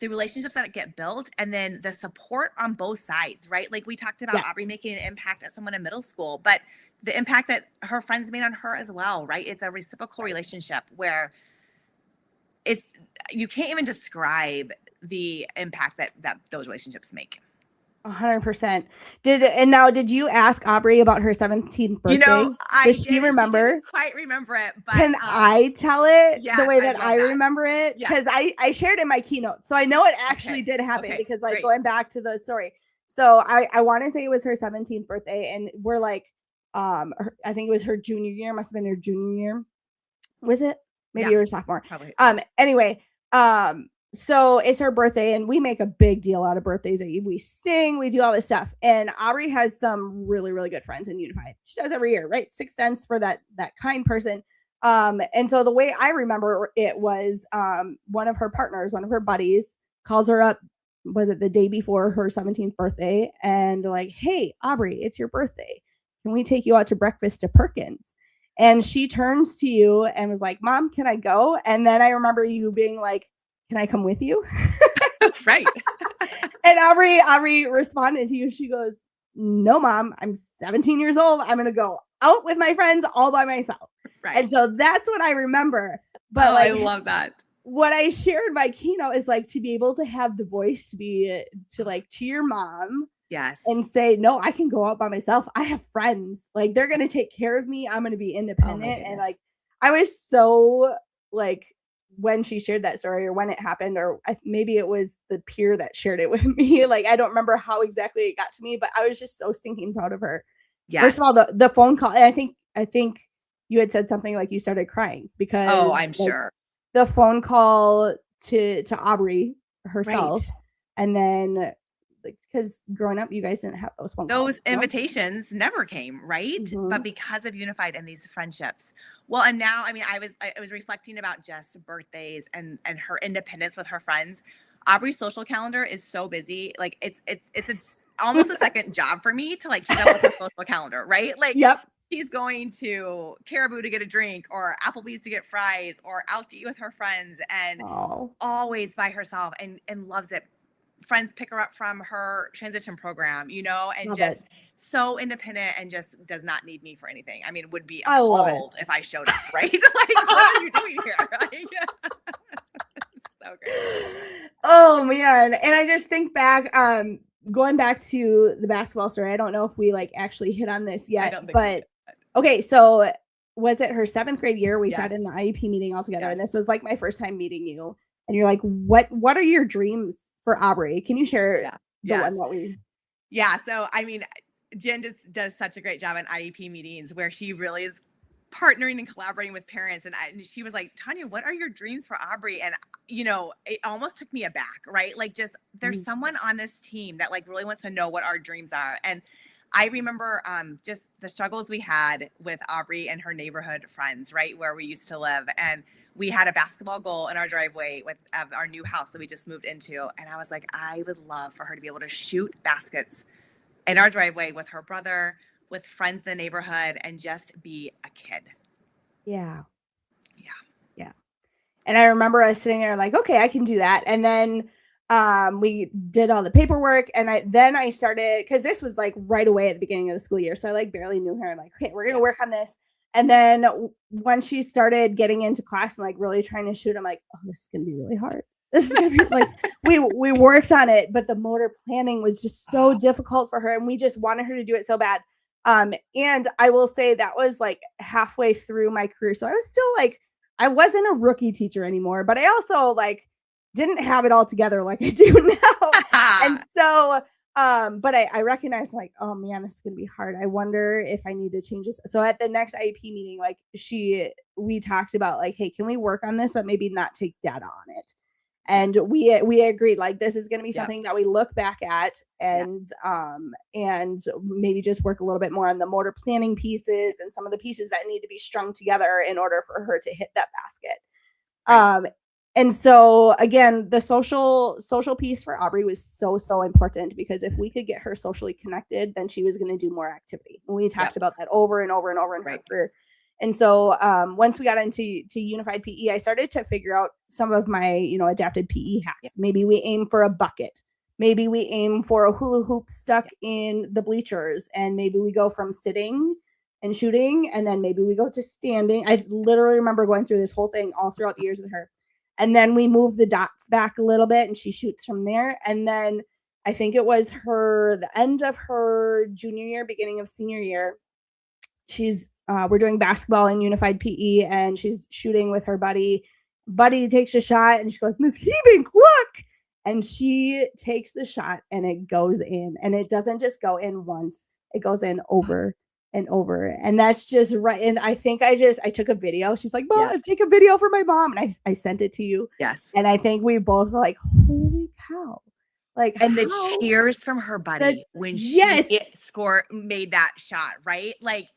relationships that get built, and then the support on both sides, right? Like we talked about Aubrey making an impact at someone in middle school, but the impact that her friends made on her as well, right? It's a reciprocal relationship where you can't even describe the impact that those relationships make. 100%. Did you ask Aubrey about her 17th birthday? Does she remember? She didn't quite remember it, but can I tell it the way that I remember it? Because I shared in my keynote, so I know it actually did happen. Because like going back to the story, so I want to say it was her 17th birthday, and we're like, I think it was her junior year. Must have been her junior year. Was it? Maybe you were a sophomore. Probably. Anyway, so it's her birthday, and we make a big deal out of birthdays. We sing, we do all this stuff. And Aubrey has some really, really good friends in Unified. She does every year, right? 6 cents for that kind person. And so the way I remember it was one of her partners, one of her buddies, calls her up, was it the day before her 17th birthday? And like, hey, Aubrey, it's your birthday. Can we take you out to breakfast to Perkins? And she turns to you and was like, Mom, can I go? And then I remember you being like, can I come with you? Right. And Aubrey responded to you. She goes, no, Mom, I'm 17 years old. I'm going to go out with my friends all by myself. Right. And so that's what I remember. But I love that. What I shared in my keynote is like to be able to have the voice to your mom. Yes. And say, no, I can go out by myself. I have friends. Like they're going to take care of me. I'm going to be independent. And like, I was so like, when she shared that story or when it happened, or maybe it was the peer that shared it with me. Like, I don't remember how exactly it got to me, but I was just so stinking proud of her. Yes. First of all, the phone call. And I think you had said something like you started crying because I'm sure the phone call to Aubrey herself. Right. And then because growing up, you guys didn't have those phone calls. Those invitations never came, right? Mm-hmm. But because of Unified and these friendships. Well, and now, I mean, I was reflecting about just birthdays and her independence with her friends. Aubrey's social calendar is so busy. Like it's almost a second job for me to like keep up with her social calendar, right? Like she's going to Caribou to get a drink or Applebee's to get fries or out to eat with her friends and always by herself and loves it. Friends pick her up from her transition program, and love just so independent and just does not need me for anything. I mean, would be appalled if I showed up, right? Like, what are you doing here? So great. Oh man. And I just think back, going back to the basketball story. I don't know if we like actually hit on this yet, but okay. So was it her 7th grade year? We sat in the IEP meeting all together, and this was like my first time meeting you. And you're like, what are your dreams for Aubrey? Can you share the one that we? Yeah. So, I mean, Jen just does such a great job in IEP meetings where she really is partnering and collaborating with parents. And she was like, Tonya, what are your dreams for Aubrey? And, it almost took me aback, right? Like just there's someone on this team that like really wants to know what our dreams are. And I remember just the struggles we had with Aubrey and her neighborhood friends, right? Where we used to live. And we had a basketball goal in our driveway with our new house that we just moved into. And I was like, I would love for her to be able to shoot baskets in our driveway with her brother, with friends in the neighborhood, and just be a kid. Yeah. And I remember us sitting there like, okay, I can do that. And then we did all the paperwork, and I started, because this was like right away at the beginning of the school year. So I like barely knew her. I'm like, okay, we're going to work on this. And then when she started getting into class and like really trying to shoot, I'm like, oh, this is going to be really hard. This is gonna be like we worked on it, but the motor planning was just so difficult for her, and we just wanted her to do it so bad. And I will say that was like halfway through my career, so I was still like, I wasn't a rookie teacher anymore, but I also like didn't have it all together like I do now. And so but I recognized like, oh man, this is gonna be hard. I wonder if I need to change this. So at the next IEP meeting, like we talked about like, hey, can we work on this, but maybe not take data on it? And we agreed like this is going to be something that we look back at and maybe just work a little bit more on the motor planning pieces and some of the pieces that need to be strung together in order for her to hit that basket. And so again, the social piece for Aubrey was so important, because if we could get her socially connected, then she was going to do more activity. And we talked about that over and over and over in her career. And so once we got into unified PE, I started to figure out some of my, adapted PE hacks. Maybe we aim for a bucket. Maybe we aim for a hula hoop stuck in the bleachers. And maybe we go from sitting and shooting, and then maybe we go to standing. I literally remember going through this whole thing all throughout the years with her. And then we move the dots back a little bit and she shoots from there. And then I think it was the end of her junior year, beginning of senior year. We're doing basketball in unified PE and she's shooting with her buddy. Buddy takes a shot and she goes, Miss Hebink, look. And she takes the shot and it goes in, and it doesn't just go in once, it goes in over and over. And that's just right. And I think I took a video. She's like, Mom, take a video for my mom. And I sent it to you. Yes. And I think we both were like, holy cow. Like, and the cheers from her buddy when she made that shot, right? Like,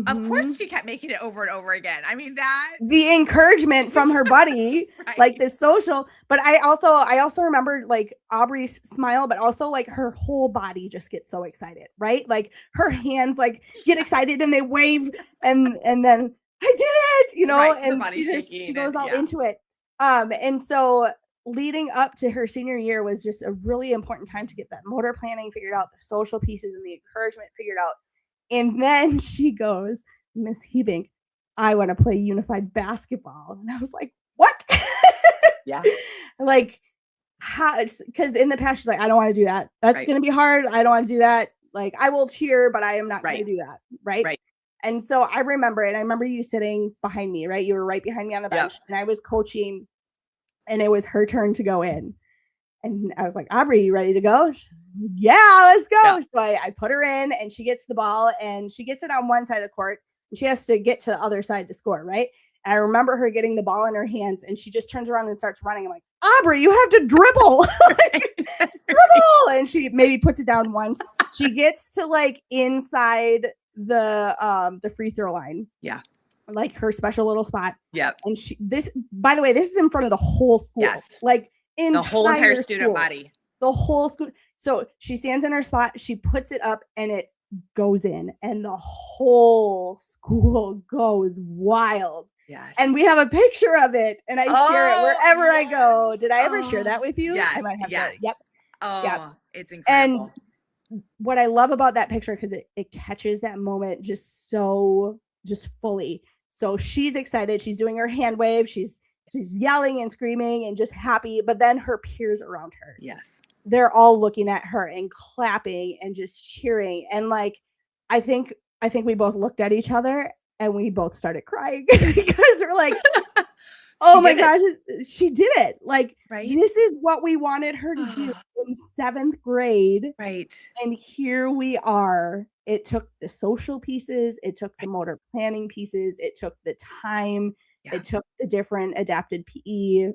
of course she kept making it over and over again. I mean, the encouragement from her buddy, like the social, but I also remember like Aubrey's smile, but also like her whole body just gets so excited, right? Like her hands like get excited and they wave and then I did it, and she goes all into it. And so leading up to her senior year was just a really important time to get that motor planning figured out, the social pieces and the encouragement figured out. And then she goes, Miss Hebink, I want to play unified basketball. And I was like, what? Yeah. Like, how? Because in the past, she's like, I don't want to do that. That's going to be hard. I don't want to do that. Like, I will cheer, but I am not going to do that. Right. And so I remember it. I remember you sitting behind me, right? You were right behind me on the bench and I was coaching and it was her turn to go in. And I was like, Aubrey, you ready to go? Yeah, let's go. Yeah. So I put her in and she gets the ball and she gets it on one side of the court and she has to get to the other side to score, right? And I remember her getting the ball in her hands and she just turns around and starts running. I'm like, Aubrey, you have to dribble. Dribble. And she maybe puts it down once. She gets to like inside the free throw line. Yeah. Like her special little spot. Yeah. And by the way, this is in front of the whole school. Yes. Like the whole entire student body. The whole school. So she stands in her spot, she puts it up and it goes in and the whole school goes wild. Yes. And we have a picture of it and I share it wherever I go. Did I ever share that with you? Yes. I might have that. Yep. Oh, yep. It's incredible. And what I love about that picture, because it catches that moment just fully. So she's excited. She's doing her hand wave. She's yelling and screaming and just happy. But then her peers around her. Yes. They're all looking at her and clapping and just cheering. And like, I think we both looked at each other and we both started crying because we're like, oh my gosh, she did it. Like, this is what we wanted her to do in 7th grade. Right. And here we are. It took the social pieces. It took the motor planning pieces. It took the time. Yeah. It took the different adapted PE,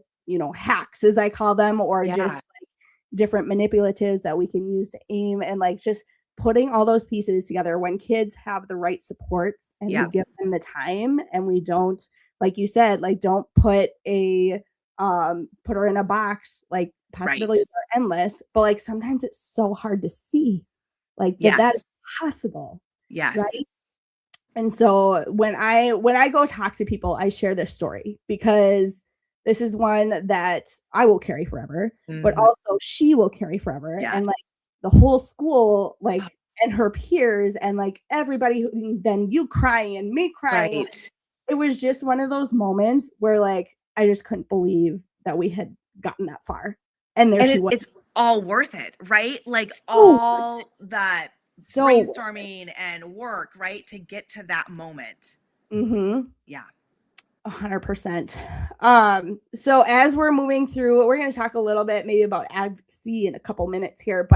hacks as I call them, or just like different manipulatives that we can use to aim, and like just putting all those pieces together when kids have the right supports and we give them the time, and we don't, like you said, like don't put her in a box. Like possibilities are endless, but like sometimes it's so hard to see like that is possible. Yes. Right. And so when I go talk to people, I share this story because this is one that I will carry forever, but also she will carry forever. Yeah. And like the whole school, like, and her peers and like everybody, then you crying and me crying. Right. It was just one of those moments where like, I just couldn't believe that we had gotten that far. And there And she was. it's all worth it, right? Like So all that so brainstorming and work, right? To get to that moment. Mm-hmm. Yeah. 100%. So as we're moving through, we're going to talk a little bit maybe about advocacy in a couple minutes here,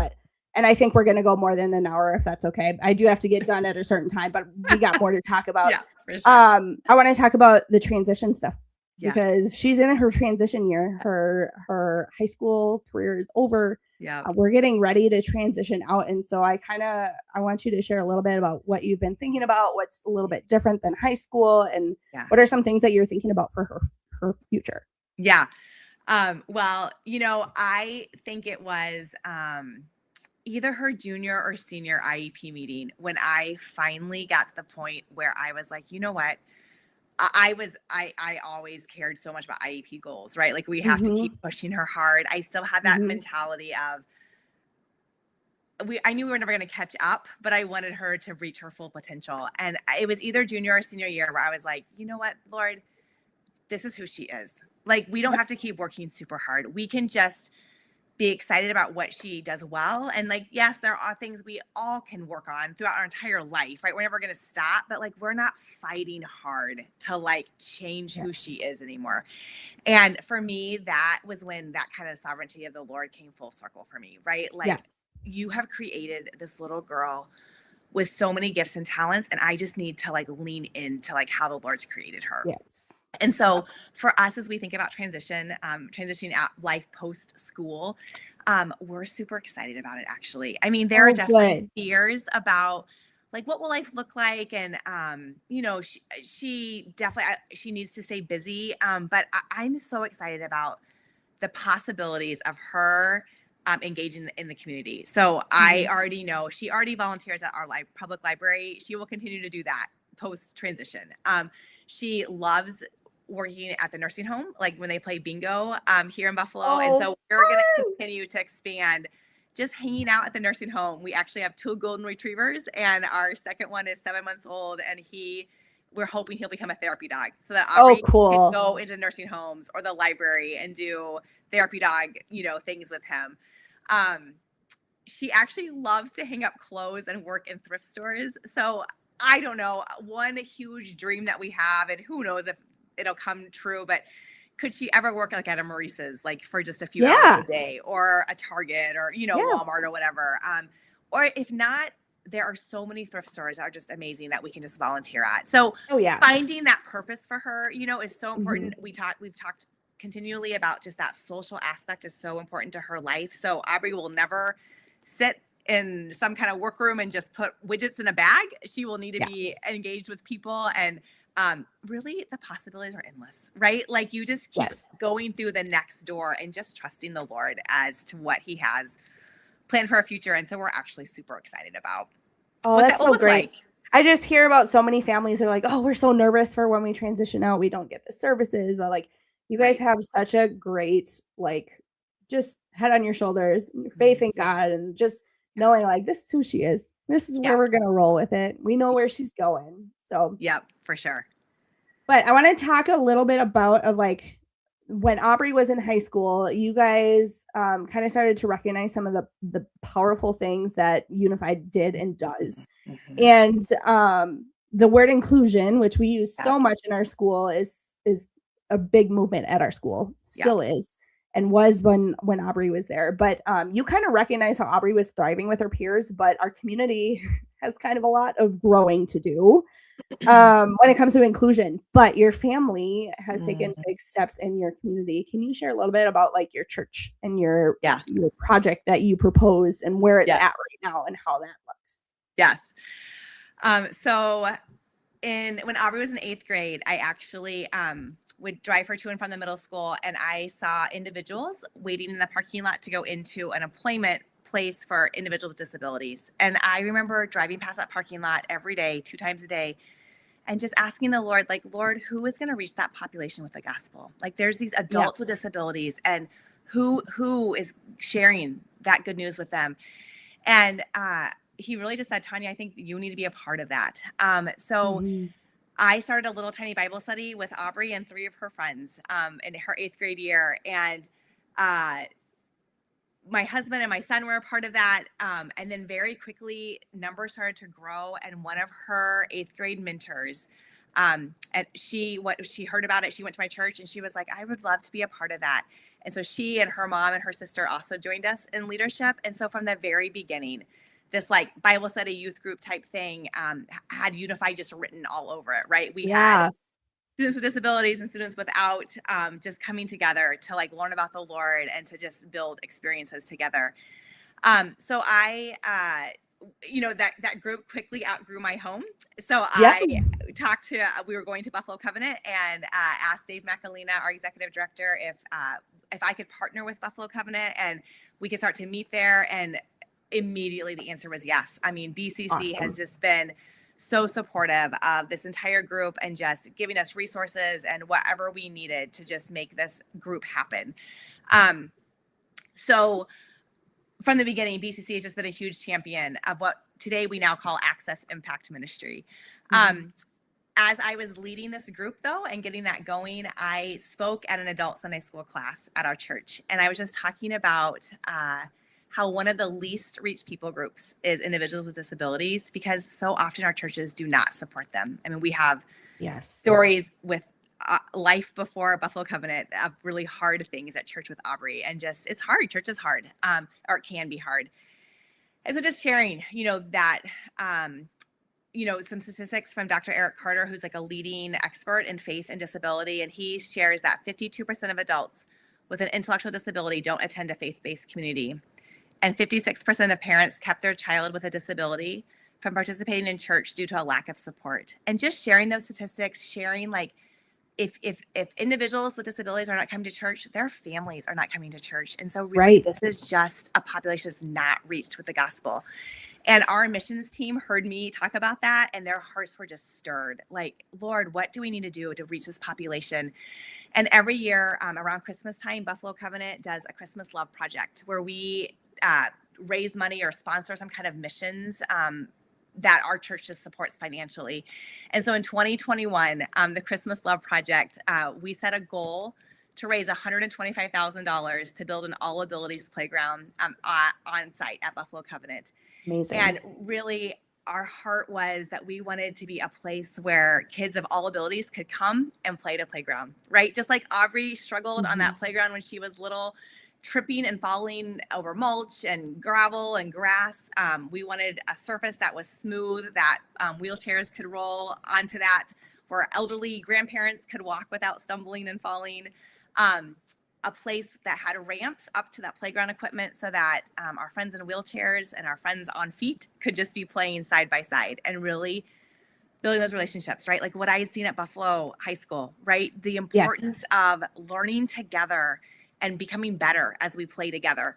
and I think we're going to go more than an hour if that's okay. I do have to get done at a certain time, but we got more to talk about. Yeah, for sure. I want to talk about the transition stuff because Yeah. she's in her transition year. Her high school career is over. Yeah. We're getting ready to transition out, and so I want you to share a little bit about what you've been thinking about, what's a little bit different than high school, and what are some things that you're thinking about for her future. Yeah. Well, I think it was either her junior or senior IEP meeting when I finally got to the point where I was like, you know what? I always cared so much about IEP goals, right? Like we have to keep pushing her hard. I still had that mentality of I knew we were never going to catch up, but I wanted her to reach her full potential. And it was either junior or senior year where I was like, you know what, Lord, this is who she is. Like, we don't have to keep working super hard. We can just be excited about what she does well. And like, yes, there are things we all can work on throughout our entire life, right? We're never going to stop, but like, we're not fighting hard to like change who she is anymore. And for me, that was when that kind of sovereignty of the Lord came full circle for me, right? Like, you have created this little girl with so many gifts and talents, and I just need to like lean into like how the Lord's created her. Yes. And so for us, as we think about transitioning out life post school, we're super excited about it, actually. I mean, there are definitely fears about like, what will life look like? And, she definitely, she needs to stay busy. But I'm so excited about the possibilities of her engaging in the community. So I already know she already volunteers at our public library. She will continue to do that post transition. She loves working at the nursing home, like when they play bingo here in Buffalo. And so we're going to continue to expand just hanging out at the nursing home. We actually have 2 golden retrievers, and our second one is 7 months old, and we're hoping he'll become a therapy dog so that Aubrey can go into nursing homes or the library and do therapy dog, things with him. She actually loves to hang up clothes and work in thrift stores. So I don't know, one huge dream that we have, and who knows if it'll come true, but could she ever work like at a Maurice's, like for just a few hours a day, or a Target, or, Walmart or whatever. Or if not, there are so many thrift stores that are just amazing that we can just volunteer at. So finding that purpose for her, is so important. We've talked continually about just that social aspect is so important to her life. So Aubrey will never sit in some kind of workroom and just put widgets in a bag. She will need to be engaged with people, and really the possibilities are endless, right? Like, you just keep going through the next door and just trusting the Lord as to what he has planned for our future. And so we're actually super excited about what that's that will so great. Like. I just hear about so many families that are like, oh, we're so nervous for when we transition out, we don't get the services, but like, you guys have such a great, like, just head on your shoulders, faith in God, and just knowing like, this is who she is. This is where we're going to roll with it. We know where she's going. So, for sure. But I want to talk a little bit about like when Aubrey was in high school, you guys kind of started to recognize some of the powerful things that Unified did and does. And the word inclusion, which we use so much in our school, is a big movement at our school, still is, and was when Aubrey was there. But you kind of recognize how Aubrey was thriving with her peers, but our community has kind of a lot of growing to do when it comes to inclusion. But your family has taken big steps in your community. Can you share a little bit about like your church and your project that you proposed and where it's at right now and how that looks? Yes. So when Aubrey was in 8th grade, I actually would drive her to and from the middle school, and I saw individuals waiting in the parking lot to go into an employment place for individuals with disabilities. And I remember driving past that parking lot every day, 2 times a day, and just asking the Lord, like, Lord, who is going to reach that population with the gospel? Like, there's these adults with disabilities, and who is sharing that good news with them? And he really just said, Tonya, I think you need to be a part of that. So I started a little tiny Bible study with Aubrey and 3 of her friends in her 8th grade year. And my husband and my son were a part of that. And then very quickly numbers started to grow. And one of her 8th grade mentors, and she heard about it, she went to my church and she was like, I would love to be a part of that. And so she and her mom and her sister also joined us in leadership. And so from the very beginning, this like Bible study youth group type thing had Unified just written all over it, right? We had students with disabilities and students without, just coming together to like learn about the Lord and to just build experiences together. So I, that group quickly outgrew my home. So I talked to, we were going to Buffalo Covenant and asked Dave McAlena, our executive director, if I could partner with Buffalo Covenant and we could start to meet there. And immediately the answer was yes. I mean, BCC has just been so supportive of this entire group and just giving us resources and whatever we needed to just make this group happen. So from the beginning, BCC has just been a huge champion of what today we now call Access Impact Ministry. As I was leading this group though, and getting that going, I spoke at an adult Sunday school class at our church. And I was just talking about, how one of the least reached people groups is individuals with disabilities, because so often our churches do not support them. I mean, we have stories with life before Buffalo Covenant of really hard things at church with Aubrey, and just, it's hard. Church is hard, or it can be hard. And so just sharing, that, some statistics from Dr. Eric Carter, who's like a leading expert in faith and disability. And he shares that 52% of adults with an intellectual disability don't attend a faith-based community. And 56% of parents kept their child with a disability from participating in church due to a lack of support. And just sharing those statistics, sharing like if individuals with disabilities are not coming to church, their families are not coming to church. And so really this is just a population that's not reached with the gospel. And our missions team heard me talk about that and their hearts were just stirred. Like, Lord, what do we need to do to reach this population? And every year around Christmas time, Buffalo Covenant does a Christmas Love Project where we raise money or sponsor some kind of missions that our church just supports financially. And so in 2021, the Christmas Love Project, we set a goal to raise $125,000 to build an all abilities playground on site at Buffalo Covenant. Amazing. And really our heart was that we wanted to be a place where kids of all abilities could come and play at a playground, right? Just like Aubrey struggled on that playground when she was little, tripping and falling over mulch and gravel and grass. We wanted a surface that was smooth, that wheelchairs could roll onto that, where elderly grandparents could walk without stumbling and falling. A place that had ramps up to that playground equipment so that our friends in wheelchairs and our friends on feet could just be playing side by side and really building those relationships, right? Like what I had seen at Buffalo High School, right? The importance of learning together and becoming better as we play together.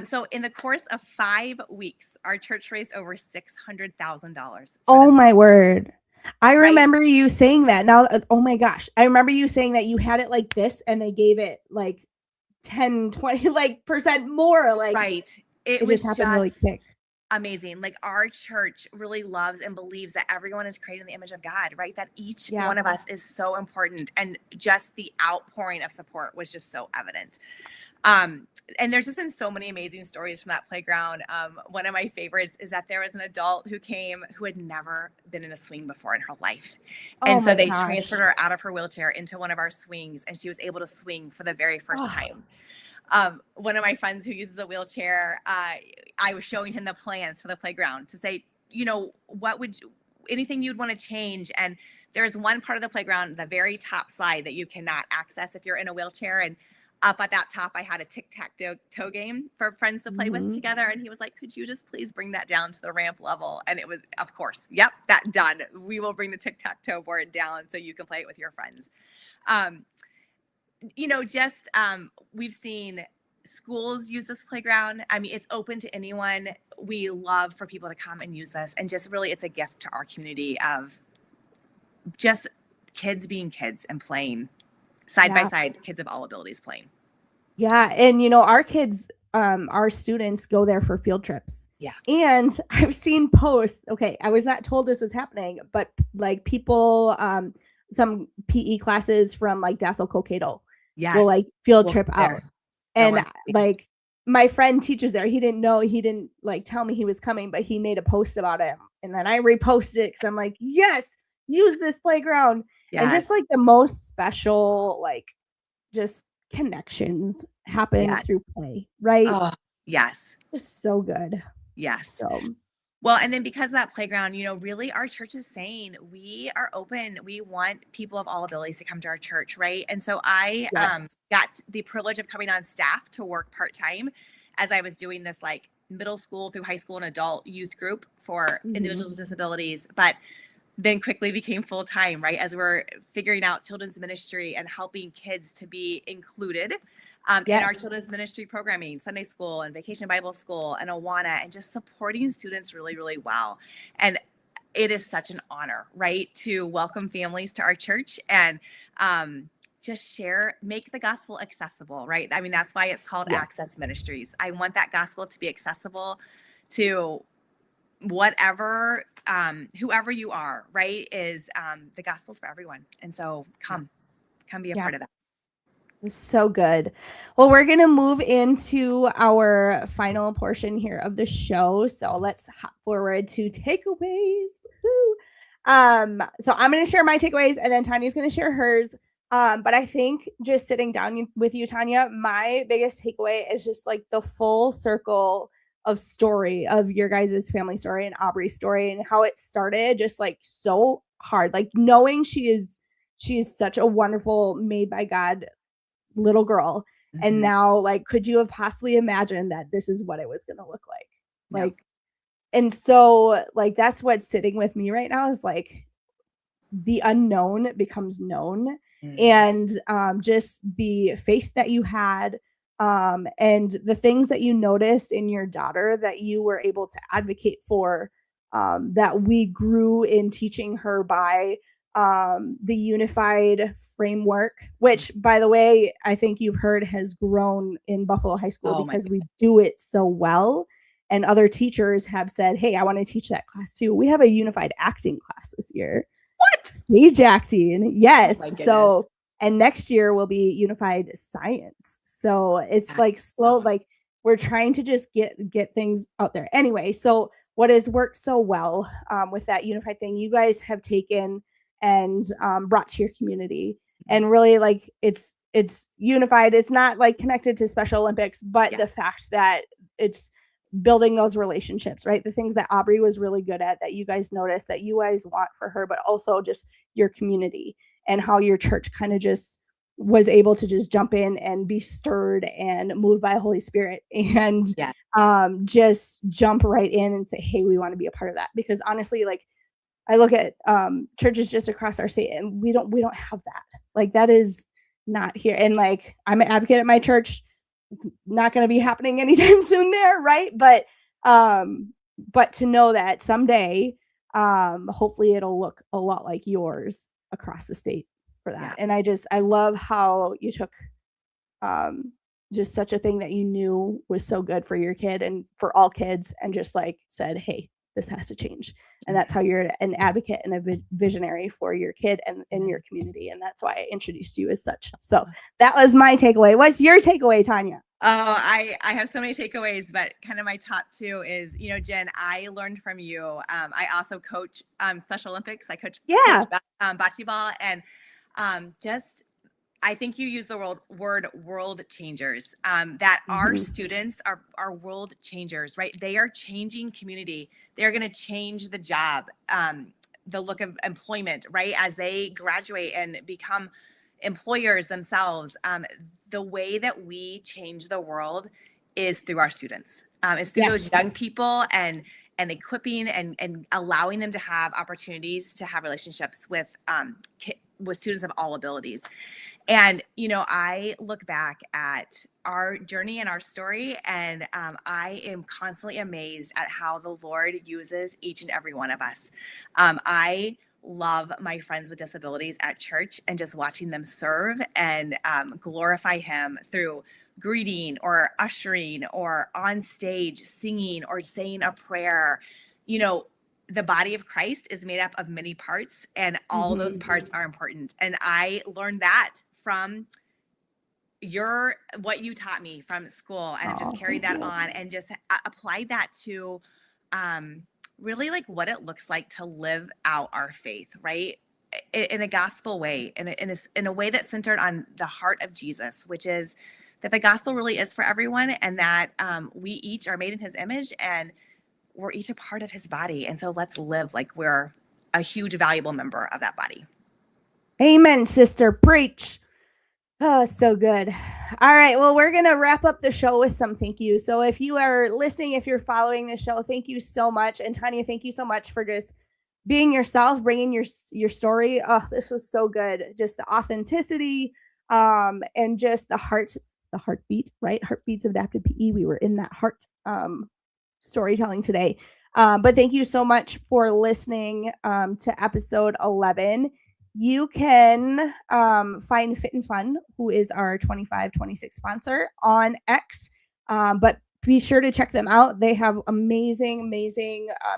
So in the course of 5 weeks, our church raised over $600,000. Oh my word. I remember you saying that. Now, oh my gosh. I remember you saying that you had it like this and they gave it like 10, 20 like percent more. Like it was just happened really quick. Amazing. Like our church really loves and believes that everyone is created in the image of God, right? That each one of us is so important. And just the outpouring of support was just so evident. And there's just been so many amazing stories from that playground. One of my favorites is that there was an adult who came who had never been in a swing before in her life. And so they transferred her out of her wheelchair into one of our swings and she was able to swing for the very first time. One of my friends who uses a wheelchair, I was showing him the plans for the playground to say, anything you'd want to change. And there's one part of the playground, the very top side, that you cannot access if you're in a wheelchair. And up at that top, I had a tic-tac-toe game for friends to play with together. And he was like, could you just please bring that down to the ramp level? And it was, of course, yep, that done. We will bring the tic-tac-toe board down so you can play it with your friends. We've seen schools use this playground. I mean, it's open to anyone. We love for people to come and use this. And just really, it's a gift to our community of just kids being kids and playing side by side, kids of all abilities playing. Yeah. And, our kids, our students go there for field trips. Yeah. And I've seen posts. Okay. I was not told this was happening, but like people, some PE classes from like Dassel Cokato will like field trip out. And like my friend teaches there. He didn't like tell me he was coming, but he made a post about it. And then I reposted it because I'm like, yes, use this playground. Yes. And just like the most special, like just connections happen through play, right? Oh, yes. Just so good. Yes. So well, and then because of that playground, really our church is saying we are open. We want people of all abilities to come to our church, right? And so I got the privilege of coming on staff to work part-time as I was doing this like middle school through high school and adult youth group for individuals with disabilities. But then quickly became full-time, right? As we're figuring out children's ministry and helping kids to be included in our children's ministry programming, Sunday school and Vacation Bible School and Awana, and just supporting students really, really well. And it is such an honor, right? To welcome families to our church and just make the gospel accessible, right? I mean, that's why it's called Access Ministries. I want that gospel to be accessible to whatever, whoever you are, right? Is the gospel's for everyone. And so come be a part of that. So good. Well, we're going to move into our final portion here of the show. So let's hop forward to takeaways. So I'm going to share my takeaways and then Tanya's going to share hers. But I think just sitting down with you, Tonya, my biggest takeaway is just like the full circle of story of your guys' family story and Aubrey's story and how it started just like so hard, like knowing she is such a wonderful, made by God little girl. And now, like, could you have possibly imagined that this is what it was going to look like? And so like, that's what's sitting with me right now is like the unknown becomes known and just the faith that you had and the things that you noticed in your daughter that you were able to advocate for that we grew in teaching her by the unified framework, which by the way, I think you've heard has grown in Buffalo High School because we do it so well. And other teachers have said, hey, I want to teach that class too. We have a unified acting class this year. What? Stage acting. Yes. So, and next year will be unified science. So it's like slow, like we're trying to just get things out there. Anyway, so what has worked so well with that unified thing, you guys have taken and brought to your community and really like it's unified. It's not like connected to Special Olympics, but the fact that it's building those relationships, right? The things that Aubrey was really good at that you guys noticed that you guys want for her, but also just your community and how your church kind of just was able to just jump in and be stirred and moved by the Holy Spirit and just jump right in and say, hey, we want to be a part of that. Because honestly, like I look at churches just across our state and we don't have that. Like that is not here. And like I'm an advocate at my church. It's not going to be happening anytime soon there, right? But to know that someday, hopefully it'll look a lot like yours across the state for that. And I love how you took just such a thing that you knew was so good for your kid and for all kids and just like said, hey, this has to change. And that's how you're an advocate and a visionary for your kid and in your community. And that's why I introduced you as such. So that was my takeaway. What's your takeaway, Tonya? Oh, I have so many takeaways, but kind of my top two is, Jen, I learned from you. I also coach Special Olympics. I coach bocce ball and I think you use the word world changers, that our students are world changers, right? They are changing community. They're going to change the job, the look of employment, right? As they graduate and become employers themselves. The way that we change the world is through our students. It's through those young people and equipping and allowing them to have opportunities to have relationships with students of all abilities. And, I look back at our journey and our story, and I am constantly amazed at how the Lord uses each and every one of us. I love my friends with disabilities at church and just watching them serve and glorify Him through greeting or ushering or on stage singing or saying a prayer. The body of Christ is made up of many parts, and all those parts are important. And I learned that from what you taught me from school, and I've just Oh, carried thank that you. on and just applied that to really like what it looks like to live out our faith, right? In a gospel way, in a way that's centered on the heart of Jesus, which is that the gospel really is for everyone, and that we each are made in his image, and we're each a part of his body. And so let's live like we're a huge, valuable member of that body. Amen, sister. Preach. Oh, so good. All right. Well, we're going to wrap up the show with some thank you. So if you are listening, if you're following the show, thank you so much. And Tonya, thank you so much for just being yourself, bringing your story. Oh, this was so good. Just the authenticity, and just the heartbeat, right? Heartbeats of adapted PE. We were in that heart storytelling today. But thank you so much for listening to episode 11. You can find Fit and Fun, who is our 25-26 sponsor, on X. But be sure to check them out. They have amazing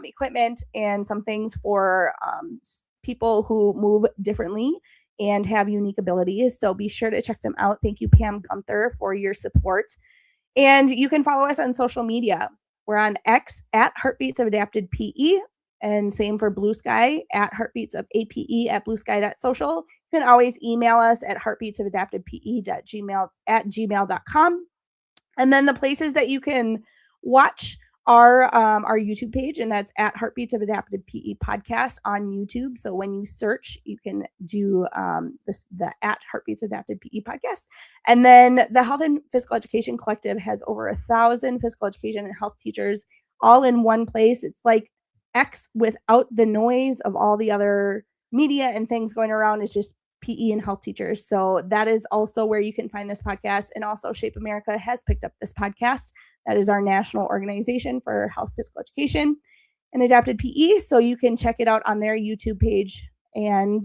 equipment and some things for people who move differently and have unique abilities. So be sure to check them out. Thank you, Pam Gunther, for your support. And you can follow us on social media. We're on X at Heartbeats of Adapted PE. And same for Blue Sky at Heartbeats of APE at bluesky.social. You can always email us at heartbeatsofadaptedpe@gmail.com. And then the places that you can watch our YouTube page, and that's at Heartbeats of Adapted PE podcast on YouTube. So when you search, you can do the at Heartbeats Adapted PE podcast. And then the Health and Physical Education Collective has over 1,000 physical education and health teachers all in one place. It's like X without the noise of all the other media and things going around. It's just PE and health teachers. So that is also where you can find this podcast. And also Shape America has picked up this podcast. That is our national organization for health, physical education, and adapted PE. So you can check it out on their YouTube page. And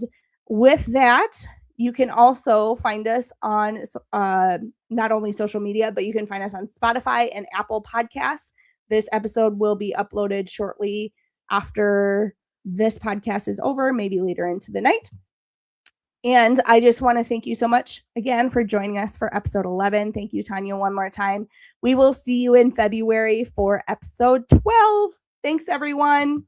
with that, you can also find us on not only social media, but you can find us on Spotify and Apple Podcasts. This episode will be uploaded shortly after this podcast is over, maybe later into the night. And I just want to thank you so much again for joining us for episode 11. Thank you, Tonya, one more time. We will see you in February for episode 12. Thanks, everyone.